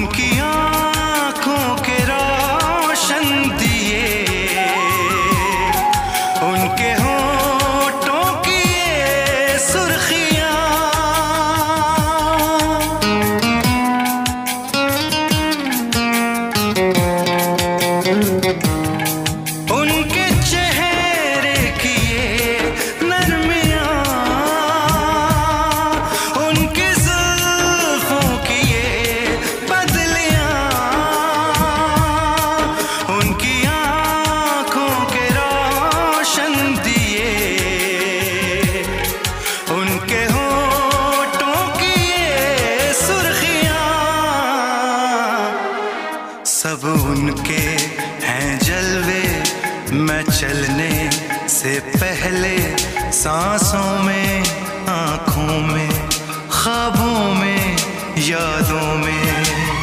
उनकी आंखों के रोशन दिए, उनके होठों की ये सुर्खियां, उनके चेहरे की ये नरमियां, उनकी जुल्फों की ये बदलियां, उनकी आंखों के रोशन दिए, उनके होठों की ये सुर्खियां, सब उनके हैं जलवे। मैं चलने से पहले सांसों में, आंखों में, ख्वाबों में, यादों में